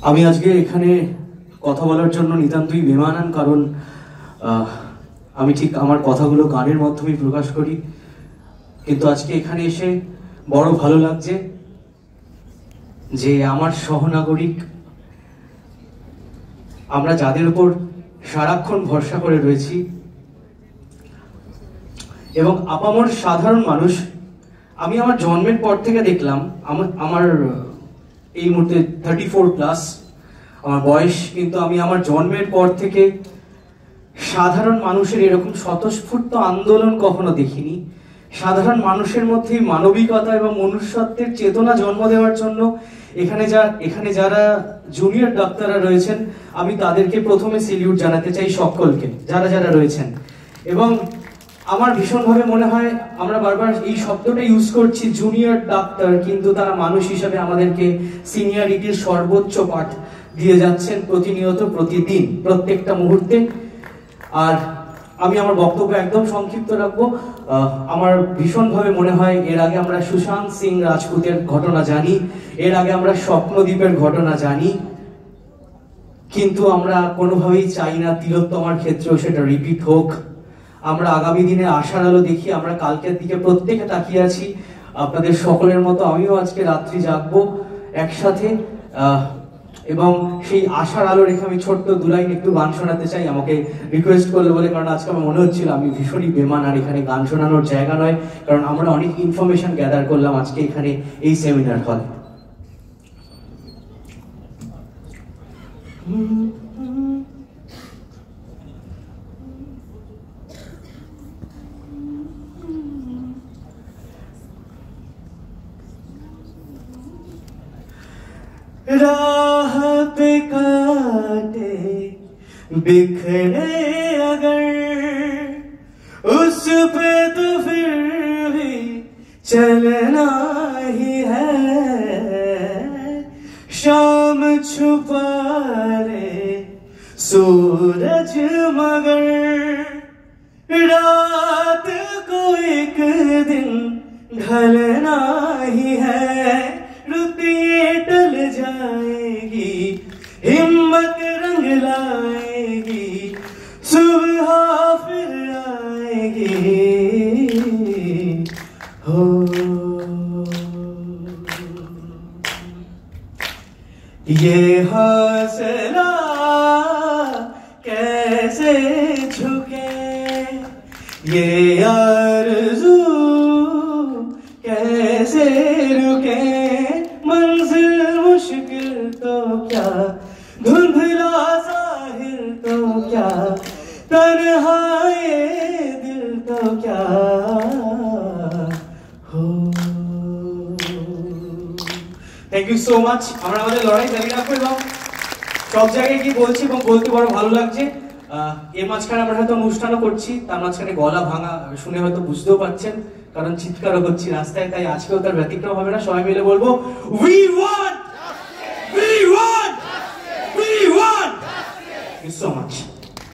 আমি আজকে এখানে কথা বলার জন্য নিতান্তই বেমানান, কারণ আমি ঠিক আমার কথাগুলো গানের মাধ্যমে প্রকাশ করি, কিন্তু আজকে এখানে এসে বড় ভালো লাগছে যে আমার সহনাগরিক, আমরা যাদের উপর সারাক্ষণ ভরসা করে রয়েছি এবং আপামর সাধারণ মানুষ, আমি আমার জন্মের পর থেকে দেখলাম, আমার এই মুহূর্তে 34+ আমার বয়স, কিন্তু আমি আমার জন্মের পর থেকে সাধারণ মানুষের এরকম স্বতঃস্ফূর্ত আন্দোলন কখনো দেখিনি। সাধারণ মানুষের মধ্যে মানবিকতা এবং মনুষ্যত্বের চেতনা জন্ম দেওয়ার জন্য এখানে যারা জুনিয়র ডাক্তাররা রয়েছেন, আমি তাদেরকে প্রথমে সেলিউট জানাতে চাই, সকলকে যারা রয়েছেন। এবং আমার ভীষণভাবে মনে হয় আমরা বারবার এই শব্দটা ইউজ করছি জুনিয়র ডাক্তার, কিন্তু তারা মানুষ হিসাবে আমাদেরকে সিনিয়রিটির সর্বোচ্চ পাঠ দিয়ে যাচ্ছেন প্রতিনিয়ত, প্রতিদিন, প্রত্যেকটা মুহূর্তে। আর আমি আমার বক্তব্য একদম সংক্ষিপ্ত রাখবো। আমার ভীষণভাবে মনে হয় এর আগে আমরা সুশান্ত সিং রাজপুতের ঘটনা জানি, এর আগে আমরা স্বপ্নদ্বীপের ঘটনা জানি, কিন্তু আমরা কোনোভাবেই চাই না তিলোত্তমার ক্ষেত্রেও সেটা রিপিট হোক। আমরা আগামী দিনে আশার আলো দেখি, আমরা কালকের দিকে প্রত্যেকে তাকিয়ে আছি। আপনাদের সকলের মতো আমিও আজকে রাত্রি জাগবো একসাথে, এবং সেই আশার আলো রেখে আমি ছোট্ট 2 লাইন একটু গান শোনাতে চাই। আমাকে রিকোয়েস্ট করলে বলে, কারণ আজকে আমার মনে হচ্ছিল আমি ভীষণই বেমান, আর এখানে গান শোনানোর জায়গা নয়, কারণ আমরা অনেক ইনফরমেশন গ্যাদার করলাম আজকে এখানে এই সেমিনার হলে। राह पे काटे बिखरे अगर उस पे तो फिर भी चलना ही है। शाम छुपा रे सूरज मगर रात को एक दिन ढलना ही है। रुतिए टल जाएगी, हिम्मत रंग लाएगी, सुबह फिर आएगी। हो ये हौसला कैसे झुके, ये आरज़ू कैसे रुके। मंजिल मुश्किल तो क्या, धुंधला साहिल तो क्या, तन्हाए दिल तो क्या हो। Thank you so much. আমরা আমাদের লড়াই চালিয়ে রাখবো এবং সব জায়গায় গিয়ে বলছি এবং বলতে বড় ভালো লাগছে। এর মাঝখানে আমরা হয়তো অনুষ্ঠানও করছি, তার মাঝখানে গলা ভাঙা শুনে হয়তো বুঝতেও পারছেন, কারণ চিৎকারও করছি রাস্তায়, তাই আজকেও তার ব্যতিক্রম হবে না। সবাই মিলে বলবো, we want, we want, we want. Thank you so much.